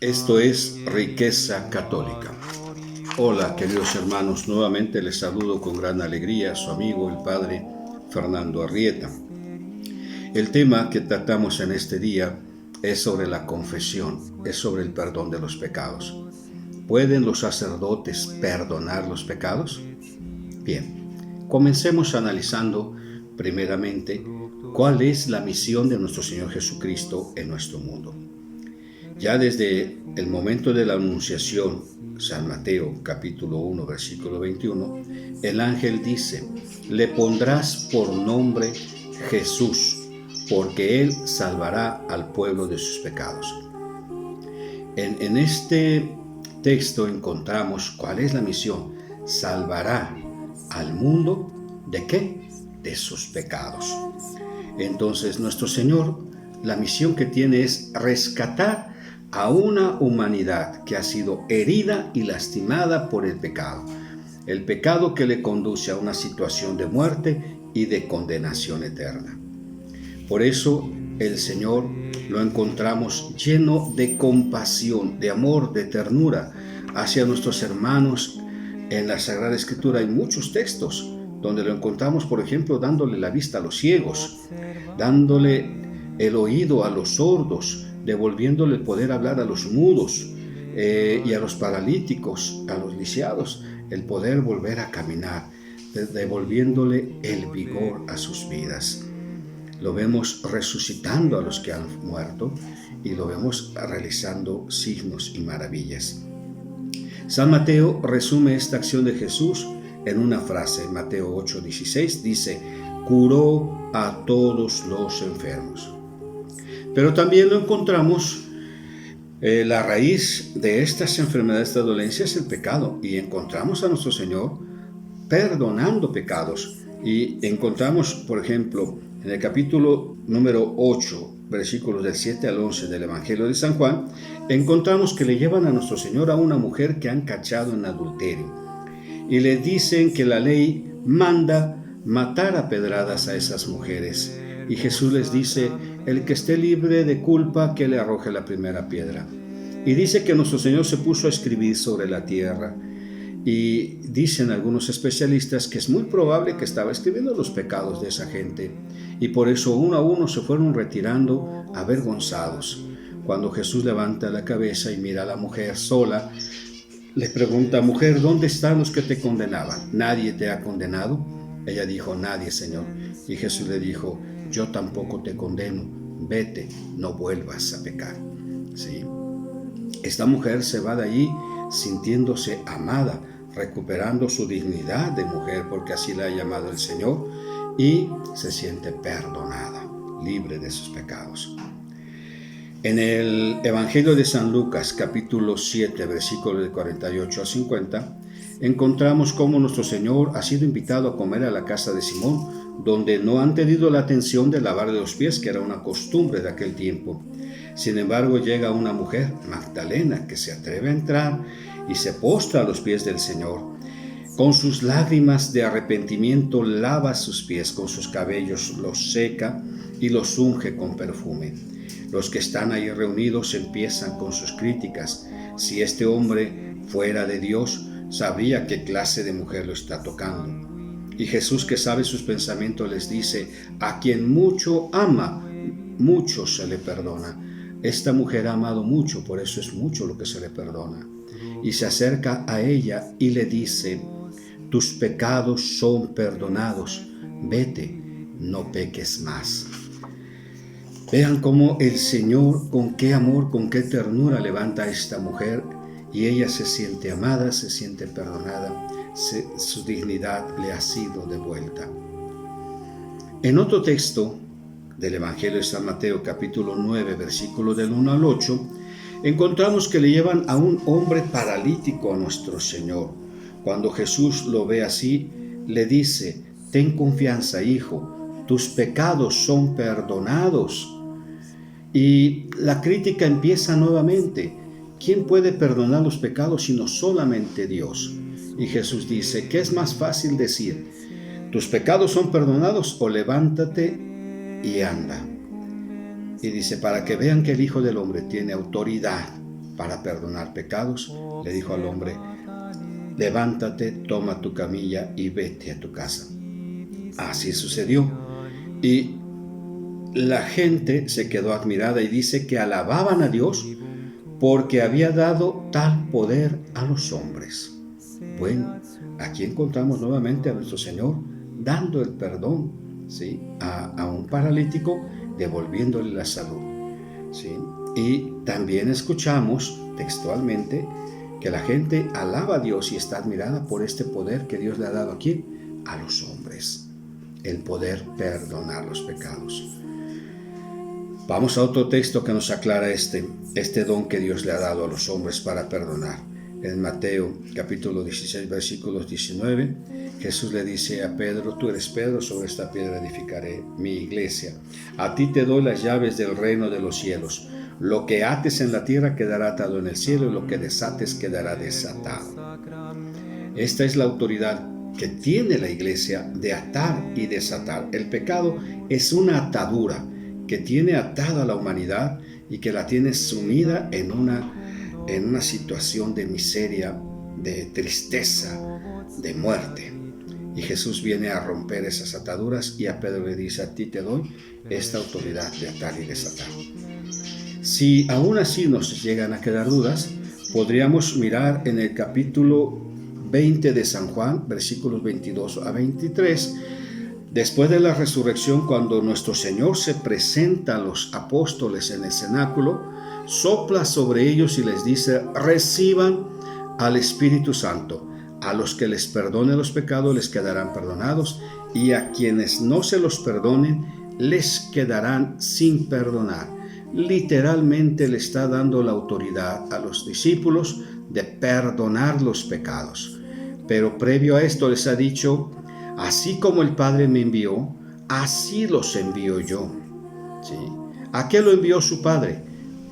Esto es Riqueza Católica. Hola, queridos hermanos, nuevamente les saludo con gran alegría a su amigo el Padre Fernando Arrieta. El tema que tratamos en este día es sobre la confesión, es sobre el perdón de los pecados. ¿Pueden los sacerdotes perdonar los pecados? Bien, comencemos analizando primeramente cuál es la misión de nuestro Señor Jesucristo en nuestro mundo. Ya desde el momento de la Anunciación, San Mateo capítulo 1 versículo 21, el ángel dice: le pondrás por nombre Jesús, porque él salvará al pueblo de sus pecados. En este texto encontramos cuál es la misión: salvará al mundo ¿de qué? De sus pecados. Entonces nuestro Señor, la misión que tiene es rescatar a una humanidad que ha sido herida y lastimada por el pecado que le conduce a una situación de muerte y de condenación eterna. Por eso el Señor lo encontramos lleno de compasión, de amor, de ternura hacia nuestros hermanos. En la Sagrada Escritura hay muchos textos donde lo encontramos, por ejemplo, dándole la vista a los ciegos, dándole el oído a los sordos, devolviéndole el poder hablar a los mudos y a los paralíticos, a los lisiados, el poder volver a caminar, devolviéndole el vigor a sus vidas. Lo vemos resucitando a los que han muerto y lo vemos realizando signos y maravillas. San Mateo resume esta acción de Jesús en una frase. En Mateo 8:16 dice: curó a todos los enfermos. Pero también lo encontramos, la raíz de estas enfermedades, de dolencias, es el pecado. Y encontramos a nuestro Señor perdonando pecados. Y encontramos, por ejemplo, en el capítulo número 8, versículos del 7 al 11 del Evangelio de San Juan, encontramos que le llevan a nuestro Señor a una mujer que han cachado en adulterio. Y le dicen que la ley manda matar a pedradas a esas mujeres. Y Jesús les dice: el que esté libre de culpa, que le arroje la primera piedra. Y dice que nuestro Señor se puso a escribir sobre la tierra. Y dicen algunos especialistas que es muy probable que estaba escribiendo los pecados de esa gente. Y por eso uno a uno se fueron retirando avergonzados. Cuando Jesús levanta la cabeza y mira a la mujer sola, le pregunta: mujer, ¿dónde están los que te condenaban? ¿Nadie te ha condenado? Ella dijo: nadie, Señor. Y Jesús le dijo: yo tampoco te condeno, vete, no vuelvas a pecar. ¿Sí? Esta mujer se va de allí sintiéndose amada, recuperando su dignidad de mujer, porque así la ha llamado el Señor, y se siente perdonada, libre de sus pecados. En el Evangelio de San Lucas, capítulo 7, versículos de 48 a 50, encontramos cómo nuestro Señor ha sido invitado a comer a la casa de Simón, donde no han tenido la atención de lavar los pies, que era una costumbre de aquel tiempo. Sin embargo, llega una mujer, Magdalena, que se atreve a entrar y se postra a los pies del Señor. Con sus lágrimas de arrepentimiento lava sus pies, con sus cabellos los seca y los unge con perfume. Los que están ahí reunidos empiezan con sus críticas. Si este hombre fuera de Dios, sabría qué clase de mujer lo está tocando. Y Jesús, que sabe sus pensamientos, les dice: a quien mucho ama, mucho se le perdona. Esta mujer ha amado mucho, por eso es mucho lo que se le perdona. Y se acerca a ella y le dice: tus pecados son perdonados, vete, no peques más. Vean cómo el Señor, con qué amor, con qué ternura levanta a esta mujer, y ella se siente amada, se siente perdonada, su dignidad le ha sido devuelta. En otro texto del Evangelio de San Mateo, capítulo 9, versículo del 1 al 8, encontramos que le llevan a un hombre paralítico a nuestro Señor. Cuando Jesús lo ve así, le dice: ten confianza, hijo, tus pecados son perdonados. Y la crítica empieza nuevamente: ¿quién puede perdonar los pecados sino solamente Dios? Y Jesús dice: ¿qué es más fácil decir? ¿Tus pecados son perdonados? O levántate y anda. Y dice: para que vean que el Hijo del Hombre tiene autoridad para perdonar pecados, le dijo al hombre: levántate, toma tu camilla y vete a tu casa. Así sucedió. Y la gente se quedó admirada y dice que alababan a Dios porque había dado tal poder a los hombres. Bueno, aquí encontramos nuevamente a nuestro Señor dando el perdón, ¿sí?, a un paralítico, devolviéndole la salud, ¿sí? Y también escuchamos textualmente que la gente alaba a Dios y está admirada por este poder que Dios le ha dado aquí a los hombres, el poder perdonar los pecados. Vamos a otro texto que nos aclara este don que Dios le ha dado a los hombres para perdonar. En Mateo capítulo 16 versículos 19, Jesús le dice a Pedro: tú eres Pedro, sobre esta piedra edificaré mi iglesia. A ti te doy las llaves del reino de los cielos. Lo que ates en la tierra quedará atado en el cielo, y lo que desates quedará desatado. Esta es la autoridad que tiene la iglesia de atar y desatar. El pecado es una atadura que tiene atada a la humanidad y que la tiene sumida en una situación de miseria, de tristeza, de muerte. Y Jesús viene a romper esas ataduras, y a Pedro le dice: a ti te doy esta autoridad de atar y desatar. Si aún así nos llegan a quedar dudas, podríamos mirar en el capítulo 20 de San Juan, versículos 22 a 23, después de la resurrección, cuando nuestro Señor se presenta a los apóstoles en el cenáculo, sopla sobre ellos y les dice: reciban al Espíritu Santo. A los que les perdone los pecados les quedarán perdonados, y a quienes no se los perdonen les quedarán sin perdonar. Literalmente le está dando la autoridad a los discípulos de perdonar los pecados. Pero previo a esto les ha dicho: así como el Padre me envió, así los envío yo. ¿Sí? ¿A qué lo envió su Padre?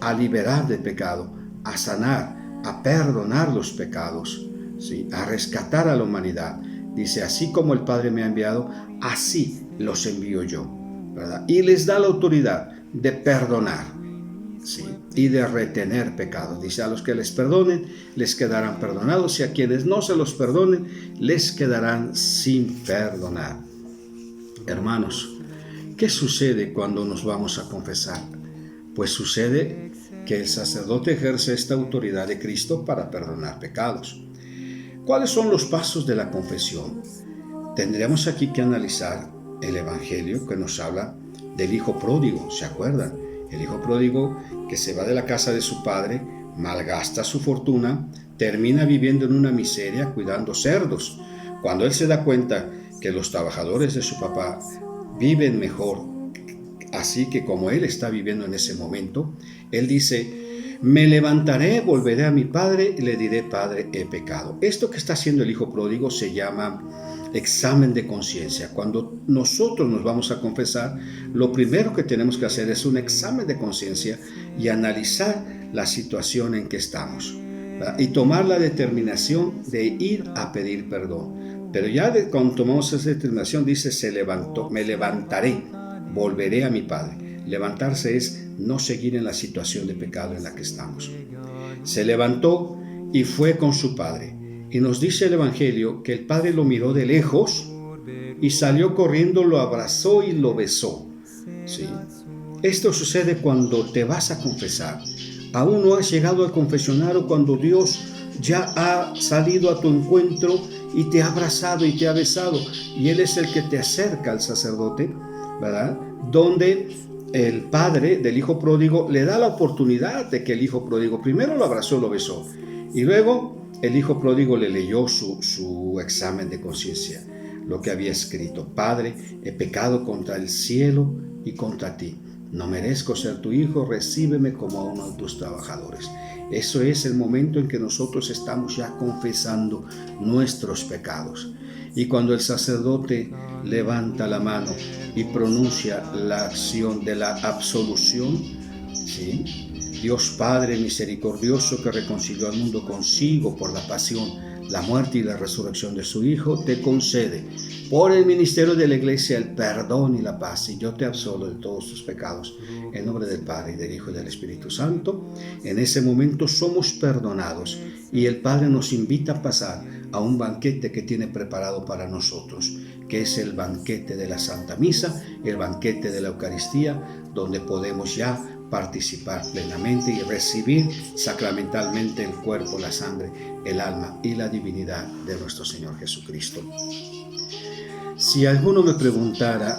A liberar del pecado, a sanar, a perdonar los pecados, ¿sí?, a rescatar a la humanidad. Dice: así como el Padre me ha enviado, así los envío yo, ¿verdad? Y les da la autoridad de perdonar, ¿sí?, y de retener pecados. Dice: a los que les perdonen les quedarán perdonados, y a quienes no se los perdonen les quedarán sin perdonar. Hermanos, ¿qué sucede cuando nos vamos a confesar? Pues sucede que el sacerdote ejerce esta autoridad de Cristo para perdonar pecados. ¿Cuáles son los pasos de la confesión? Tendríamos aquí que analizar el Evangelio que nos habla del hijo pródigo. ¿Se acuerdan? El hijo pródigo que se va de la casa de su padre, malgasta su fortuna, termina viviendo en una miseria cuidando cerdos. Cuando él se da cuenta que los trabajadores de su papá viven mejor, así que como él está viviendo en ese momento, él dice: me levantaré, volveré a mi padre y le diré: Padre, he pecado. Esto que está haciendo el hijo pródigo se llama examen de conciencia. Cuando nosotros nos vamos a confesar, lo primero que tenemos que hacer es un examen de conciencia y analizar la situación en que estamos, ¿verdad?, y tomar la determinación de ir a pedir perdón. Pero ya cuando tomamos esa determinación, dice: se levantó, me levantaré, volveré a mi padre. Levantarse es no seguir en la situación de pecado en la que estamos. Se levantó y fue con su padre. Y nos dice el Evangelio que el padre lo miró de lejos y salió corriendo, lo abrazó y lo besó. ¿Sí? Esto sucede cuando te vas a confesar. Aún no has llegado al confesionario, cuando Dios ya ha salido a tu encuentro y te ha abrazado y te ha besado. Y Él es el que te acerca al sacerdote, ¿verdad?, donde el padre del hijo pródigo le da la oportunidad de que el hijo pródigo primero lo abrazó, lo besó, y luego el hijo pródigo le leyó su examen de conciencia, lo que había escrito: Padre, he pecado contra el cielo y contra ti. No merezco ser tu hijo, recíbeme como a uno de tus trabajadores. Eso es el momento en que nosotros estamos ya confesando nuestros pecados. Y cuando el sacerdote levanta la mano y pronuncia la acción de la absolución, ¿sí?, Dios Padre misericordioso, que reconcilió al mundo consigo por la pasión, la muerte y la resurrección de su Hijo, te concede por el ministerio de la Iglesia el perdón y la paz, y yo te absolvo de todos tus pecados. En nombre del Padre, y del Hijo, y del Espíritu Santo, en ese momento somos perdonados y el Padre nos invita a pasar a un banquete que tiene preparado para nosotros, que es el banquete de la Santa Misa, el banquete de la Eucaristía, donde podemos ya participar plenamente y recibir sacramentalmente el cuerpo, la sangre, el alma y la divinidad de nuestro Señor Jesucristo. Si alguno me preguntara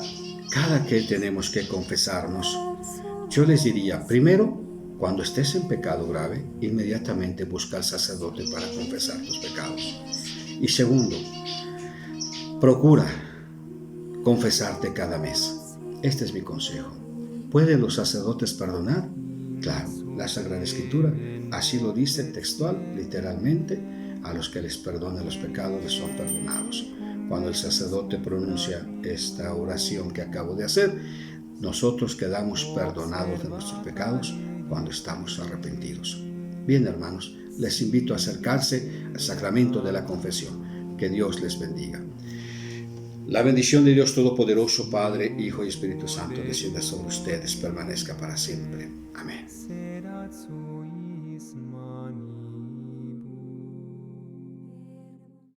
cada que tenemos que confesarnos, yo les diría, primero, cuando estés en pecado grave, inmediatamente busca al sacerdote para confesar tus pecados. Y segundo, procura confesarte cada mes. Este es mi consejo. ¿Pueden los sacerdotes perdonar? Claro, la Sagrada Escritura así lo dice textual, literalmente, a los que les perdonan los pecados les son perdonados. Cuando el sacerdote pronuncia esta oración que acabo de hacer, nosotros quedamos perdonados de nuestros pecados cuando estamos arrepentidos. Bien, hermanos, les invito a acercarse al sacramento de la confesión. Que Dios les bendiga. La bendición de Dios Todopoderoso, Padre, Hijo y Espíritu Santo, descienda sobre ustedes, permanezca para siempre. Amén.